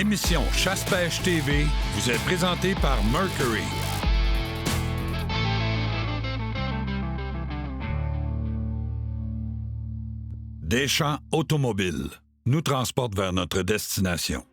L'émission Chasse-Pêche TV vous est présentée par Mercury. Deschamps Automobiles nous transporte vers notre destination.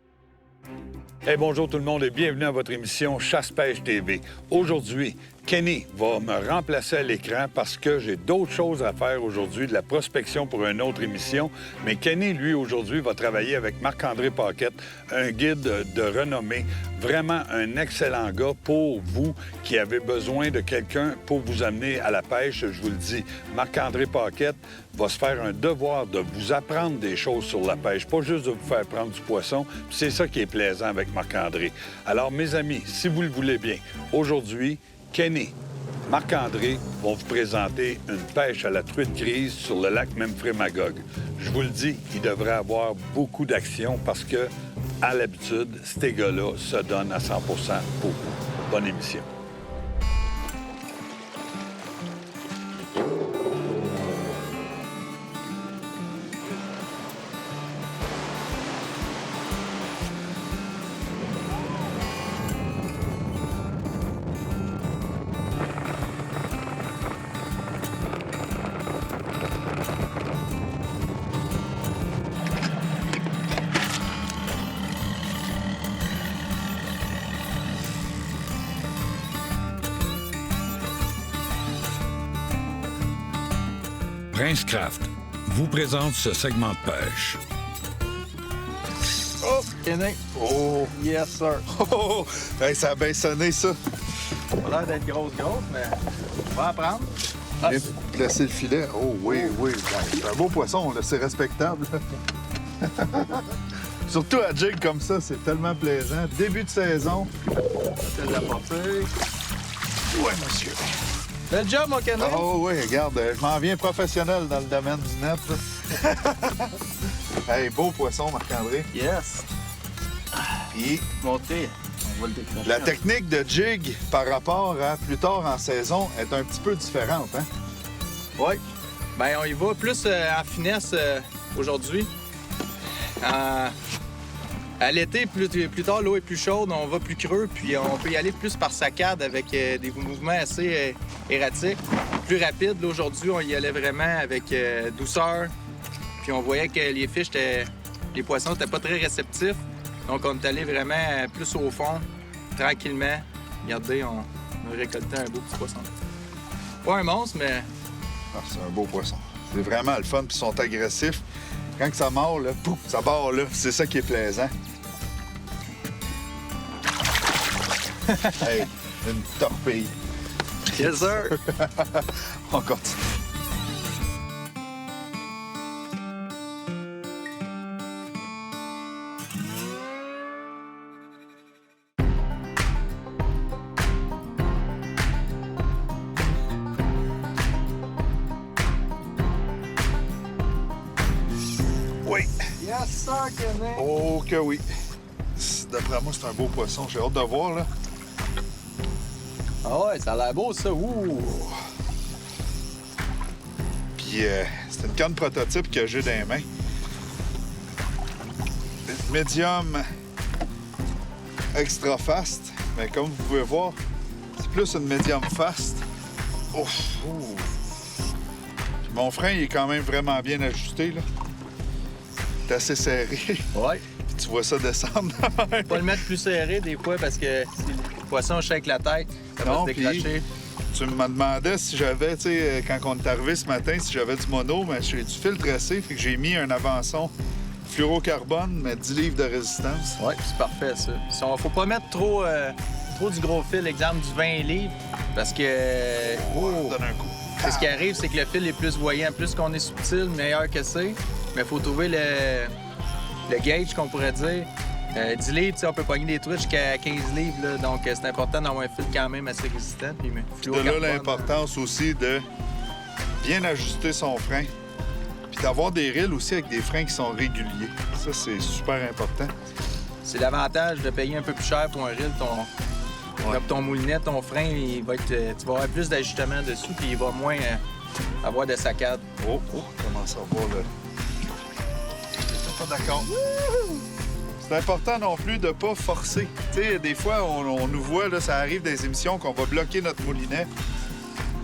Hey, bonjour tout le monde et bienvenue à votre émission Chasse-Pêche TV. Aujourd'hui, Kenny va me remplacer à l'écran parce que j'ai d'autres choses à faire aujourd'hui, de la prospection pour une autre émission. Mais Kenny, lui, aujourd'hui, va travailler avec Marc-André Paquette, un guide de renommée. Vraiment un excellent gars pour vous qui avez besoin de quelqu'un pour vous amener à la pêche. Je vous le dis, Marc-André Paquette va se faire un devoir de vous apprendre des choses sur la pêche, pas juste de vous faire prendre du poisson. Puis c'est ça qui est plaisant avec Marc-André. Alors, mes amis, si vous le voulez bien, aujourd'hui, Kenny, Marc-André vont vous présenter une pêche à la truite grise sur le lac Memphremagog. Je vous le dis, il devrait avoir beaucoup d'action parce que, à l'habitude, ces gars-là se donnent à 100 pour vous. Bonne émission. Prince Craft vous présente ce segment de pêche. Oh, Kenny. Oh! Yes, sir. Oh! Hey, ça a bien sonné, ça. Ça a l'air d'être grosse, mais on va apprendre. Bien placer le filet. Oh, oui, oui. C'est un beau poisson, là. C'est respectable. Surtout à jig comme ça, c'est tellement plaisant. Début de saison. C'est de la portée. Oui, monsieur. Bel job, mon Kenny. Oh, oui, regarde, je m'en viens professionnel dans le domaine du net. Hey, beau poisson, Marc-André. Yes. Puis, Montez. On va le déclencher. la technique de jig par rapport à plus tard en saison est un petit peu différente, hein? Oui. Bien, on y va plus en finesse aujourd'hui. À l'été, plus tard, l'eau est plus chaude, on va plus creux, puis on peut y aller plus par saccade avec des mouvements assez erratiques. Plus rapide, là, aujourd'hui, on y allait vraiment avec douceur. Puis on voyait que les poissons n'étaient pas très réceptifs. Donc on est allé vraiment plus au fond, tranquillement. Regardez, on a récolté un beau petit poisson. Pas un monstre, mais... Ah, c'est un beau poisson. C'est vraiment le fun, puis ils sont agressifs. Quand que ça mord, là, pouf, ça barre là. C'est ça qui est plaisant. Hey, une torpille. Yes, sir! On continue. Oui. Yes, sir, Kenny! Oh que oui. D'après moi, c'est un beau poisson. J'ai hâte de voir, là. Ah ouais, ça a l'air beau, ça! Ouh! Puis, c'est une canne prototype que j'ai dans les mains. Une médium extra fast. Mais comme vous pouvez voir, c'est plus une médium fast. Ouf! Puis mon frein, il est quand même vraiment bien ajusté, là. Il est assez serré. Ouais. Puis tu vois ça descendre. Faut pas le mettre plus serré des fois parce que si le poisson shake la tête, ça va se décrocher. Tu me demandais si j'avais, tu sais, quand on est arrivé ce matin, si j'avais du mono, mais j'ai du fil tressé, fait que j'ai mis un avançon fluorocarbone, mais 10 livres de résistance. Oui, c'est parfait, ça. Faut pas mettre trop du gros fil, exemple du 20 livres, parce que Donne un coup. ce qui arrive, c'est que le fil est plus voyant. Plus qu'on est subtil, meilleur que c'est. Mais il faut trouver le gauge, qu'on pourrait dire. 10 livres, on peut pogner des truites jusqu'à 15 livres. Là, donc, c'est important d'avoir un fil quand même assez résistant. Puis, De là l'importance aussi de bien ajuster son frein. Puis d'avoir des rilles aussi avec des freins qui sont réguliers. Ça, c'est super important. C'est l'avantage de payer un peu plus cher pour un reel. Ton moulinet, ton frein, il va être, tu vas avoir plus d'ajustement dessus, puis il va moins avoir de saccades. Oh, comment ça va, là? T'es pas d'accord? C'est important non plus de pas forcer. Tu sais, des fois, on nous voit, là, ça arrive des émissions qu'on va bloquer notre moulinet.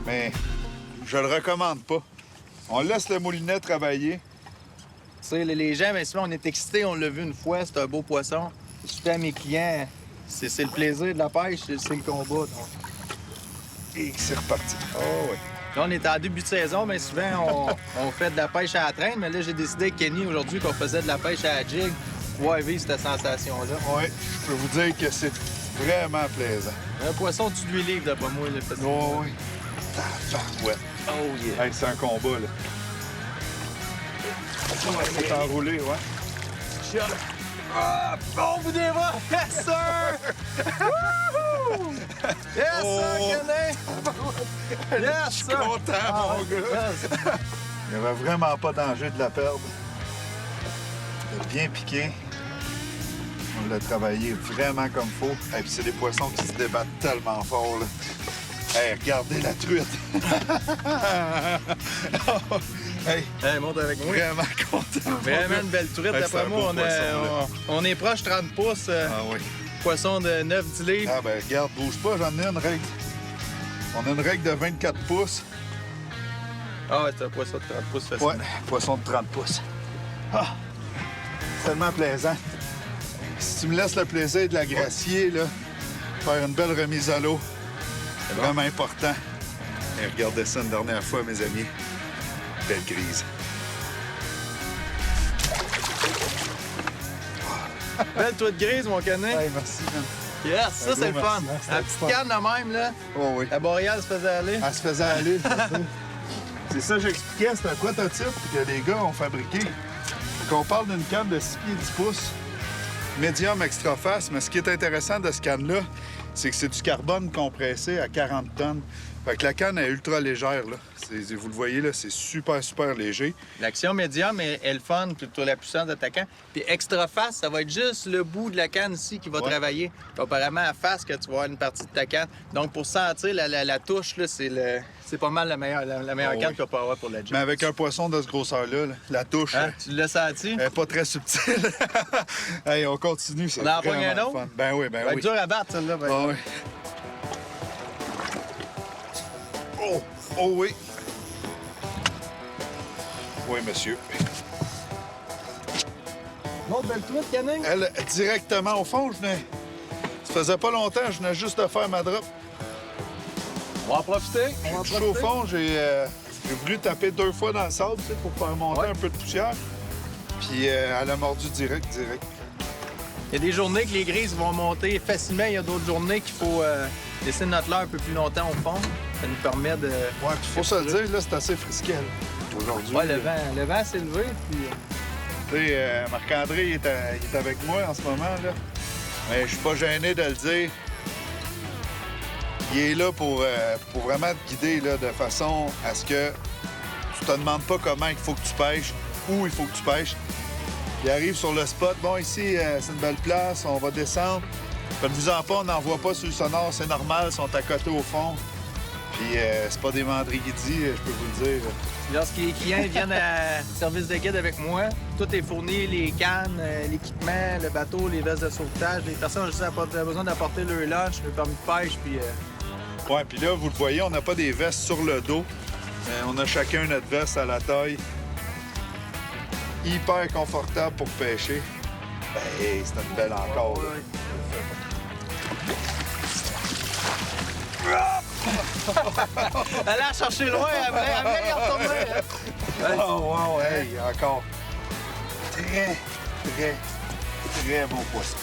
Mais je le recommande pas. On laisse le moulinet travailler. Tu sais, les gens, bien souvent, on est excités, on l'a vu une fois, c'est un beau poisson. Je dis à mes clients, c'est le plaisir de la pêche, c'est le combat. Donc. Et c'est reparti. Oh oui. Là, on est en début de saison, mais souvent, on fait de la pêche à la traîne. Mais là, j'ai décidé avec Kenny aujourd'hui qu'on faisait de la pêche à la jig pour pouvoir vivre cette sensation-là. Oui, je peux vous dire que c'est vraiment plaisant. Un poisson de 8 livres, d'après moi, le fait. Oh oui. Tabarouette. Oh yeah. Hey, c'est un combat, là. C'est enroulé, ouais. Shot. Ah, bon bout des bras! Yes, sir! Wouhou! Yes, sir, Kenny! Yes, Je suis sir! content, mon gars. Yes. Il n'y avait vraiment pas danger de la perdre. Il a bien piqué. On l'a travaillé vraiment comme il faut. Et puis c'est des poissons qui se débattent tellement fort, là. Hey, regardez la truite! Hey, Hey, monte avec moi. vraiment content. Vraiment une belle truite. Hey, c'est D'après un moi, beau poisson, on est proche 30 pouces. Ah oui. Poisson de 9-10 livres. Ah ben regarde, bouge pas, j'en ai une règle. On a une règle de 24 pouces. Ah ouais, c'est un poisson de 30 pouces facile. Ouais, poisson de 30 pouces. Ah, c'est tellement plaisant. Si tu me laisses le plaisir de la gracier, là, faire une belle remise à l'eau, c'est vraiment important. Et regardez ça une dernière fois, mes amis. Belle grise. Belle truite grise, mon canet. Hey, merci, man. Yes, ça, c'est le gros fun. merci. La petite canne de même, là. Oh oui. La boréale se faisait aller. Elle se faisait aller. C'est ça que j'expliquais, c'est un prototype que les gars ont fabriqué. On parle d'une canne de 6 pieds 10 pouces, médium extra face, mais ce qui est intéressant de ce canne-là, c'est que c'est du carbone compressé à 40 tonnes. Fait que la canne est ultra légère, là. Vous le voyez, là, c'est super, super léger. L'action médium est le fun, plutôt la puissance d'attaquant. Puis extra face, ça va être juste le bout de la canne ici qui va travailler. Comparément à face, que tu vas avoir une partie de ta canne. Donc, pour sentir la touche, là, c'est pas mal la meilleure canne qu'on peut avoir pour la jig. Mais avec un poisson de ce grosseur-là, là, la touche, Hein? Tu l'as senti? elle n'est pas très subtile. Hey, on continue, c'est On en vraiment pogne un autre? fun. Ben oui, ben Ça va être oui. dur à battre, celle-là. ben. Ah oui. Oh, oh oui. Oui, monsieur. Une autre belle truite, Canin? Elle, directement au fond, ça faisait pas longtemps, je venais juste de faire ma drop. On va en profiter. On va en Je suis au profiter. fond, j'ai voulu taper 2 fois dans le sable, tu sais, pour faire monter un peu de poussière. Puis elle a mordu direct. Il y a des journées que les grises vont monter facilement. Il y a d'autres journées qu'il faut laisser notre leurre un peu plus longtemps au fond. Ça nous permet de... Ouais, puis faut se le dire, là, c'est assez frisquet, là, aujourd'hui. Ouais, le vent s'est levé, puis... Tu sais, Marc-André, il est avec moi en ce moment, là. Mais je suis pas gêné de le dire. Il est là pour vraiment te guider, là, de façon à ce que tu te demandes pas comment il faut que tu pêches, où il faut que tu pêches. Il arrive sur le spot. Bon, ici, c'est une belle place, on va descendre. Faites-vous-en pas, on n'en voit pas sur le sonore, c'est normal, ils sont à côté au fond. Puis c'est pas des mandriguidis, je peux vous le dire. Lorsque les clients viennent à service de guide avec moi, tout est fourni, les cannes, l'équipement, le bateau, les vestes de sauvetage. Les personnes ont juste besoin d'apporter leur lunch, leur permis de pêche, puis... Ouais, puis là, vous le voyez, on n'a pas des vestes sur le dos. On a chacun notre veste à la taille. Hyper confortable pour pêcher. Ben, hey, c'est une belle encore, là. Elle a cherché loin, elle voulait y retourner. Oh, wow, hey, encore. Très, très bon poisson.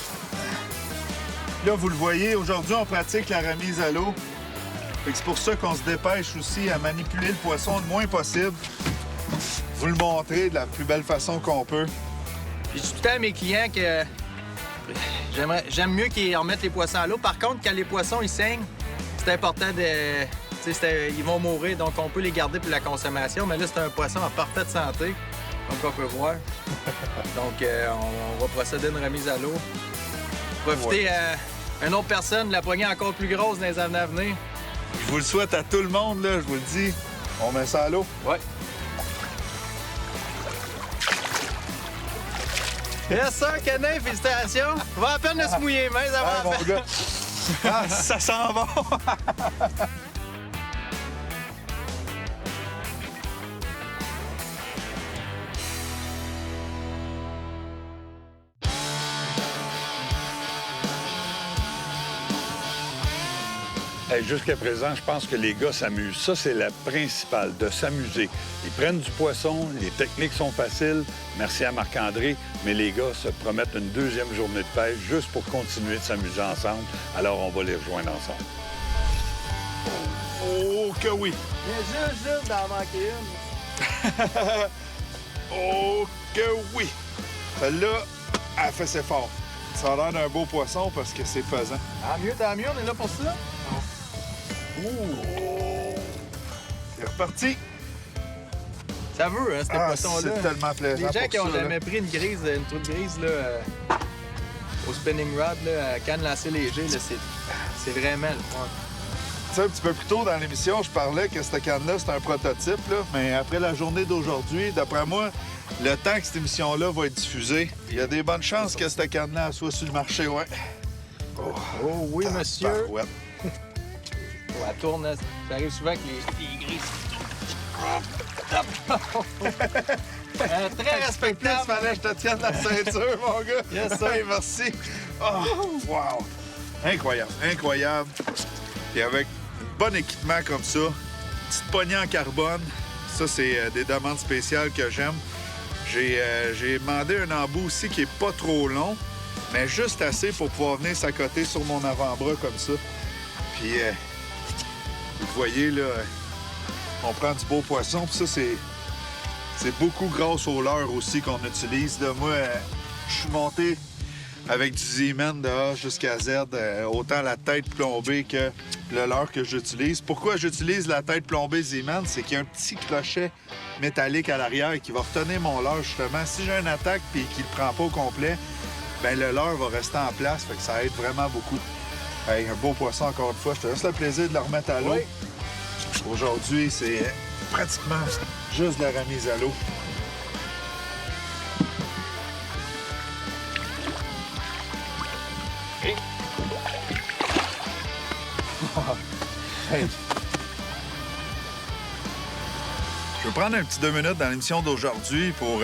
Là, vous le voyez, aujourd'hui, on pratique la remise à l'eau. Fait que c'est pour ça qu'on se dépêche aussi à manipuler le poisson le moins possible. Vous le montrer de la plus belle façon qu'on peut. Puis je dis tout le temps à mes clients que j'aime mieux qu'ils remettent les poissons à l'eau. Par contre, quand les poissons ils saignent, c'est important de... ils vont mourir, donc on peut les garder pour la consommation. Mais là, c'est un poisson en parfaite santé, comme on peut voir. Donc, on va procéder à une remise à l'eau. Profitez à une autre personne de la poignée encore plus grosse dans les années à venir. Je vous le souhaite à tout le monde, là, je vous le dis. On met ça à l'eau. Ouais. Yes, sir, Canin, félicitations. On va à peine de se mouiller les mains, ça va Ah, à mon peine. gars. Ah, ça sent bon. Hey, jusqu'à présent, je pense que les gars s'amusent. Ça, c'est la principale, de s'amuser. Ils prennent du poisson, les techniques sont faciles. Merci à Marc-André, mais les gars se promettent une deuxième journée de pêche juste pour continuer de s'amuser ensemble. Alors, on va les rejoindre ensemble. Oh, que oui. Mais juste d'en manquer une. Oh, que oui. Celle-là, elle fait ses efforts. Ça a l'air d'un beau poisson parce que c'est pesant. Tant mieux, on est là pour ça. C'est reparti. Ça veut, hein, ces poissons-là. c'est tellement plaisant. Les gens pour qui n'ont ça, là. jamais pris une truite grise là, au spinning rod, là, à canne lancée léger, là, c'est vraiment le fun. Tu sais, un petit peu plus tôt dans l'émission, je parlais que cette canne-là, c'est un prototype, là, mais après la journée d'aujourd'hui, d'après moi, le temps que cette émission-là va être diffusée, il y a des bonnes chances que cette canne-là soit sur le marché, ouais. Oh oui, monsieur. Ouais. Oh, elle tourne, hein. Ça arrive souvent que les grises. Très respectable. Fallait que je te tienne la ceinture, mon gars. Yes, sir. Hey, merci. Oh, wow. Incroyable, incroyable. Et avec un bon équipement comme ça, petite poignée en carbone, ça, c'est des demandes spéciales que j'aime. J'ai demandé un embout aussi qui est pas trop long, mais juste assez pour pouvoir venir s'accoter sur mon avant-bras comme ça. Puis, vous voyez, là, on prend du beau poisson. Puis ça, c'est beaucoup grâce au leurre aussi qu'on utilise. Là. Moi, je suis monté avec du Z-Man de A jusqu'à Z, autant la tête plombée que le leurre que j'utilise. Pourquoi j'utilise la tête plombée Z-Man? C'est qu'il y a un petit crochet métallique à l'arrière qui va retenir mon leurre, justement. Si j'ai une attaque et qu'il ne le prend pas au complet, bien, le leurre va rester en place. Fait que ça aide vraiment beaucoup. Hey, un beau poisson, encore une fois. Je te laisse le plaisir de le remettre à l'eau. Oui. Aujourd'hui, c'est pratiquement juste de la remise à l'eau. Hey. Je vais prendre un petit 2 minutes dans l'émission d'aujourd'hui pour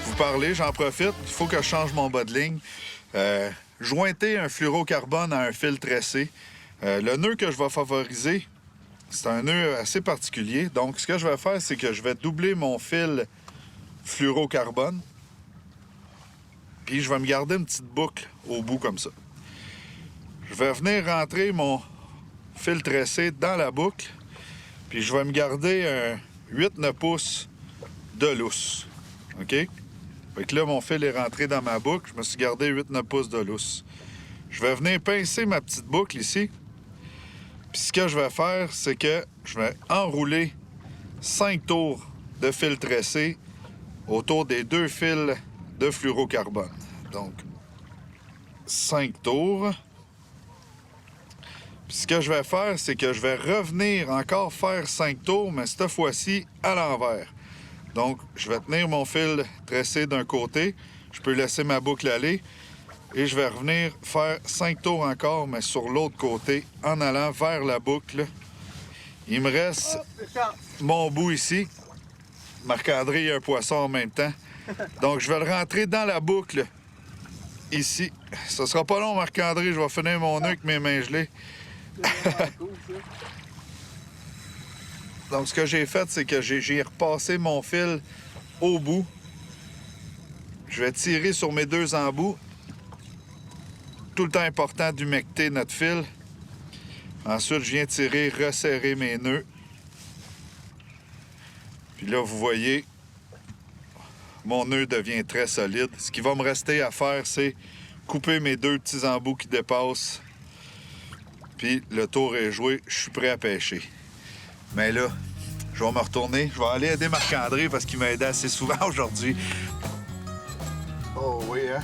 vous parler. J'en profite. Il faut que je change mon bas de ligne. Jointer un fluorocarbone à un fil tressé. Le nœud que je vais favoriser, c'est un nœud assez particulier. Donc, ce que je vais faire, c'est que je vais doubler mon fil fluorocarbone. Puis, je vais me garder une petite boucle au bout comme ça. Je vais venir rentrer mon fil tressé dans la boucle. Puis, je vais me garder un 8-9 pouces de lousse. OK? Fait que là, mon fil est rentré dans ma boucle. Je me suis gardé 8-9 pouces de lousse. Je vais venir pincer ma petite boucle ici. Puis ce que je vais faire, c'est que je vais enrouler 5 tours de fil tressé autour des 2 fils de fluorocarbone. Donc, 5 tours. Puis ce que je vais faire, c'est que je vais revenir encore faire 5 tours, mais cette fois-ci à l'envers. Donc, je vais tenir mon fil tressé d'un côté. Je peux laisser ma boucle aller. Et je vais revenir faire 5 tours encore, mais sur l'autre côté, en allant vers la boucle. Il me reste mon bout ici. Marc-André, il y a un poisson en même temps. Donc, je vais le rentrer dans la boucle ici. Ce sera pas long, Marc-André. Je vais finir mon nœud avec mes mains gelées. Donc, ce que j'ai fait, c'est que j'ai repassé mon fil au bout. Je vais tirer sur mes 2 embouts. Tout le temps important d'humecter notre fil. Ensuite, je viens tirer, resserrer mes nœuds. Puis là, vous voyez, mon nœud devient très solide. Ce qui va me rester à faire, c'est couper mes 2 petits embouts qui dépassent. Puis le tour est joué, je suis prêt à pêcher. Mais là, je vais me retourner. Je vais aller aider Marc-André parce qu'il m'a aidé assez souvent aujourd'hui. Oh oui, hein?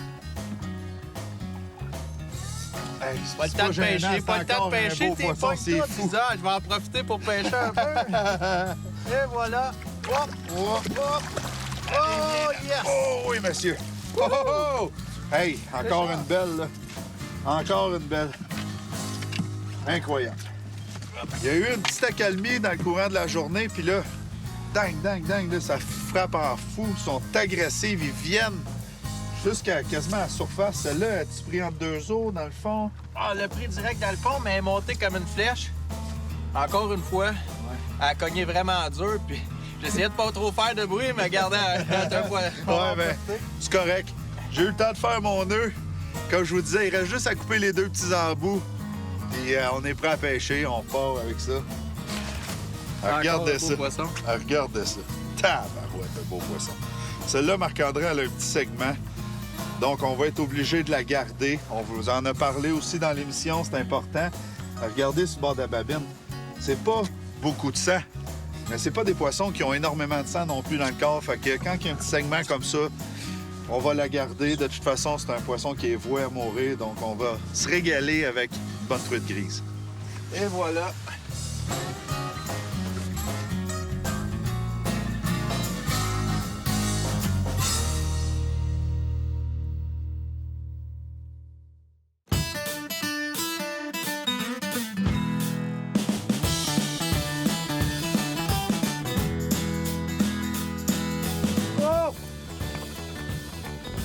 Hey, Pas le temps de pêcher, pas le temps de pêcher, t'es pas c'est tout, fou. Lisa. Je vais en profiter pour pêcher un peu. Et voilà. Hop, hop, hop. Oh, yes! Oh oui, monsieur. Oh, oh, oh! Hey, encore une belle, là. Encore une belle. Incroyable. Il y a eu une petite accalmie dans le courant de la journée, puis là, dang, là, ça frappe en fou. Ils sont agressifs, ils viennent jusqu'à quasiment à la surface. Celle-là, as-tu pris entre deux eaux, dans le fond? Ah, le prix direct dans le fond, mais elle est montée comme une flèche. Encore une fois, elle a cogné vraiment dur, puis j'essayais de pas trop faire de bruit, mais regardez, elle a un fois. Ouais, ben, c'est correct. J'ai eu le temps de faire mon nœud. Comme je vous disais, il reste juste à couper les deux petits embouts. Puis on est prêt à pêcher, on part avec ça. Regardez ça. Regardez ça. Tabarouette, un beau poisson. Celle-là, Marc-André, elle a un petit segment. Donc, on va être obligé de la garder. On vous en a parlé aussi dans l'émission, c'est important. Regardez ce bord de la babine. C'est pas beaucoup de sang, mais c'est pas des poissons qui ont énormément de sang non plus dans le corps. Fait que quand il y a un petit segment comme ça, on va la garder. De toute façon, c'est un poisson qui est voué à mourir. Donc, on va se régaler avec une bonne truite grise. Et voilà.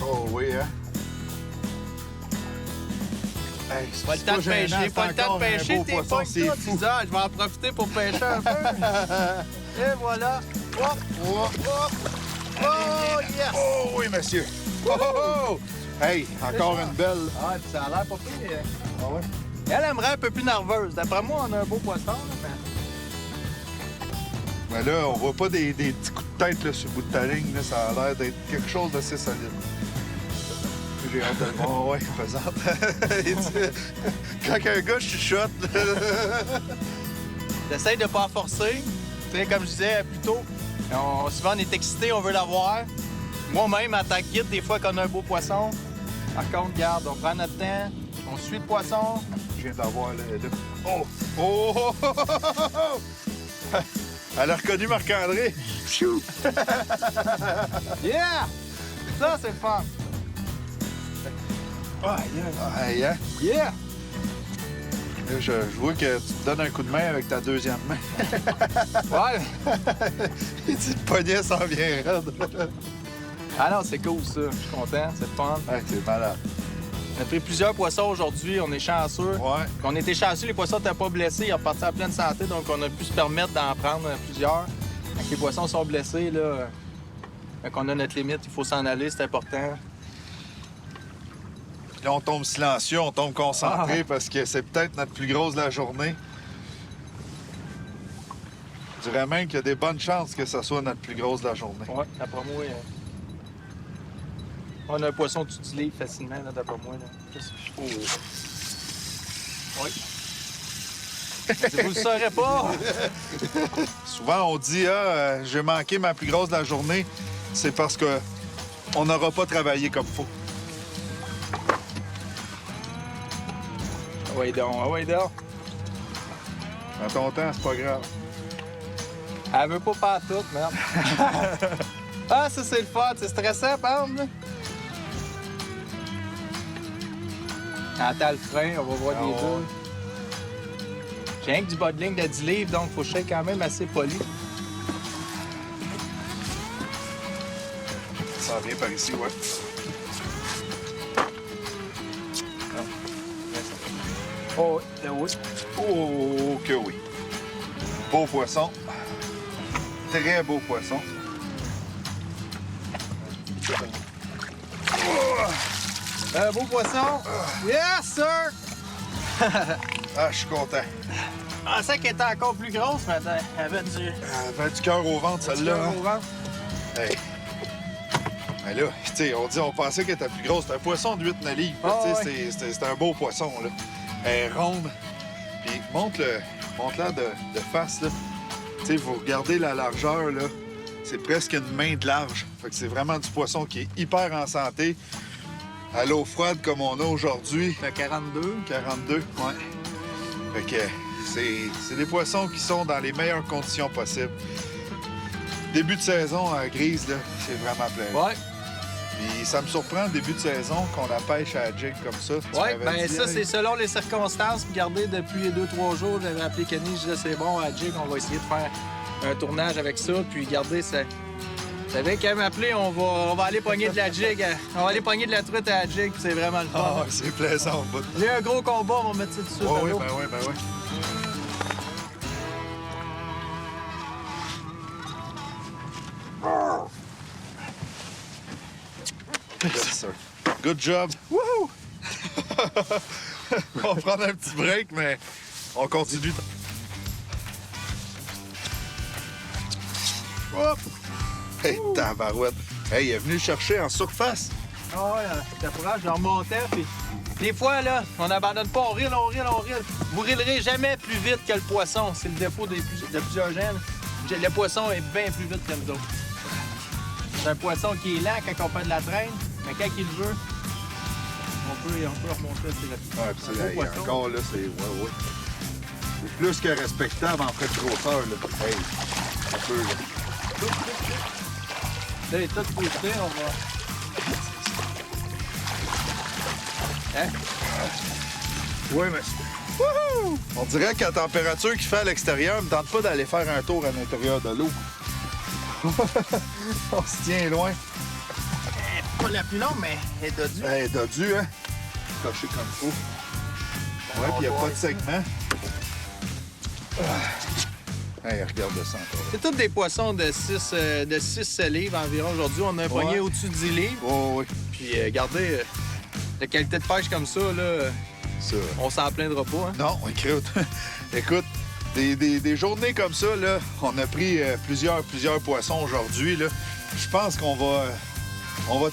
Oh oui, hein? Hey, c'est Pas le temps de gênant, pêcher, c'est pas le temps encore de un pêcher, beau t'es poisson, pas c'est fou. je vais en profiter pour pêcher un peu. Et voilà. Hop, hop, hop. Oh, yes! Oh oui, monsieur! Oh, oh, oh! Hey, encore une belle. Ah, puis ça a l'air pas pire. Ah ouais? Elle aimerait un peu plus nerveuse. D'après moi, on a un beau poisson. Là, Mais là, on voit pas des petits coups de tête là, sur le bout de ta ligne. Là. Ça a l'air d'être quelque chose d'assez solide. J'ai hâte de le voir. Ouais, pesante. Quand un gars chuchote, T'essayes de pas forcer. Tu sais, comme je disais plus tôt, souvent on est excité, on veut l'avoir. Moi-même, en tant que guide, des fois qu'on a un beau poisson, par contre, regarde, on prend notre temps, on suit le poisson. je viens d'avoir là. Oh! Oh! Oh! Oh! Oh! Oh! Elle a reconnu Marc-André. Pfiou! Yeah! Ça, c'est le fun. Ah, yeah. Ah, yeah. Yeah! Là, je vois que tu te donnes un coup de main avec ta deuxième main. Ouais. Il dit le poignet s'en vient raide. Ah non, c'est cool, ça. Je suis content, c'est le fun. Ouais, c'est malade. On a pris plusieurs poissons aujourd'hui, on est chanceux. Ouais. On était chanceux, les poissons n'étaient pas blessés, ils sont repartis en pleine santé, donc on a pu se permettre d'en prendre plusieurs. Quand les poissons sont blessés, là, quand on a notre limite, il faut s'en aller, c'est important. Là, on tombe silencieux, on tombe concentré Ah. parce que c'est peut-être notre plus grosse de la journée. Je dirais même qu'il y a des bonnes chances que ce soit notre plus grosse de la journée. Ouais, d'après moi, on a un poisson que tu utilises facilement, là, d'après moi. Là. Oh. Oui. Vous le saurez pas! Souvent, on dit j'ai manqué ma plus grosse de la journée. C'est parce que on n'aura pas travaillé comme il faut. Ah ouais donc, ah ouais donc. Dans ton temps, c'est pas grave. Elle veut pas faire tout, merde. Ah, ça, c'est le fun. C'est stressant, par exemple. Quand t'as le frein, on va voir Ah des ouais. deux. J'ai rien que du bas de ligne de 10 livres, donc faut que je sois quand même assez poli. Ça vient par ici, ouais. Oh, là, oui. Oh, que oui. Beau poisson. Très beau poisson. Un beau poisson. Yes, sir! Ah, je suis content. Je pensais qu'elle était encore plus grosse, mais elle avait du... Elle avait du cœur au ventre, celle-là. hein? au ventre. Hey. Mais là, tu sais, on pensait qu'elle était plus grosse. C'est un poisson de 8-9 livres. Ah, Tu sais, c'est un beau poisson, là. Elle est ronde. Puis monte-la de face, là. Tu sais, vous regardez la largeur, là. C'est presque une main de large. Fait que c'est vraiment du poisson qui est hyper en santé. À l'eau froide comme on a aujourd'hui. Le 42. 42, ouais. Fait que c'est des poissons qui sont dans les meilleures conditions possibles. Début de saison grise, là, c'est vraiment plaisant. Ouais. Puis ça me surprend, le début de saison, qu'on la pêche à la jig comme ça. Tu Oui, m'avais bien dit, ça, hey, c'est selon les circonstances. Puis regardez, depuis 2-3 jours, j'avais appelé Kenny, je disais c'est bon, à jig, on va essayer de faire un tournage avec ça. Puis regardez, ça... Vous savez, quand m'appeler, on va aller pogner de la jig. On va aller pogner de la truite à la jig, puis c'est vraiment le fun. Ah, c'est plaisant au bout. J'ai un gros combat, on va mettre ça dessus. Oui, ben oui, ben oui. Yes, sir. Good job. Wouhou! On va prendre un petit break, mais on continue. Hop! Hey, tabarouette! Hey, il est venu le chercher en surface. Ah ouais, c'était courage, je remontais, puis... Des fois, là, on n'abandonne pas, on rille. Vous rillerez jamais plus vite que le poisson. C'est le défaut de plusieurs gènes. Le poisson est bien plus vite que nous autres. C'est un poisson qui est lent quand on fait de la traîne, mais quand il veut, on peut remonter assez rapidement. Ouais, puis c'est encore là, c'est. Ouais. C'est plus que respectable en frais de grosseur, là. Hey, un peu, là. Là, il est tout posté, on va. Hein? Oui, mais. Wouhou! On dirait que la température qu'il fait à l'extérieur ne me tente pas d'aller faire un tour à l'intérieur de l'eau. On se tient loin. Pas la plus longue, mais elle est dodue. Elle est dodue, hein? Coché comme il faut. Ouais, puis il n'y a pas de segment. Hey, regarde ça encore. C'est tous des poissons de 6 livres environ. Aujourd'hui, on a un poignet au-dessus de 10 livres. Oh, oui. Puis, regardez, la qualité de pêche comme ça, là, Ça. on s'en plaindra pas. Hein? Non, écoute, des journées comme ça, là, on a pris plusieurs poissons aujourd'hui, là. Je pense qu'on va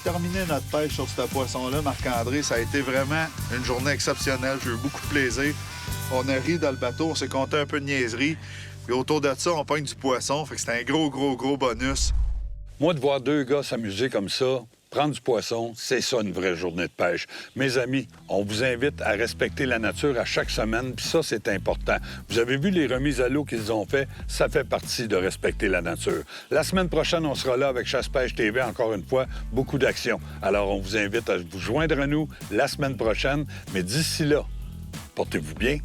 terminer notre pêche sur ce poisson-là, Marc-André. Ça a été vraiment une journée exceptionnelle. J'ai eu beaucoup de plaisir. On a ri dans le bateau, on s'est compté un peu de niaiserie. Puis autour de ça, on pogne du poisson. Fait que c'était un gros bonus. Moi, de voir deux gars s'amuser comme ça, prendre du poisson, c'est ça une vraie journée de pêche. Mes amis, on vous invite à respecter la nature à chaque semaine, puis ça, c'est important. Vous avez vu les remises à l'eau qu'ils ont fait, ça fait partie de respecter la nature. La semaine prochaine, on sera là avec Chasse-Pêche TV, encore une fois, beaucoup d'actions. Alors, on vous invite à vous joindre à nous la semaine prochaine, mais d'ici là, portez-vous bien,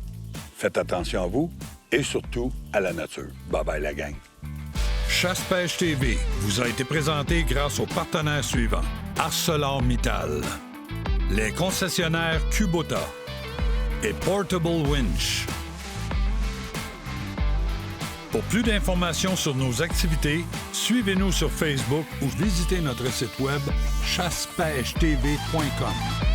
faites attention à vous et surtout à la nature. Bye-bye, la gang. Chasse-Pêche TV vous a été présenté grâce aux partenaires suivants. ArcelorMittal, les concessionnaires Kubota et Portable Winch. Pour plus d'informations sur nos activités, suivez-nous sur Facebook ou visitez notre site web chassepêchetv.com.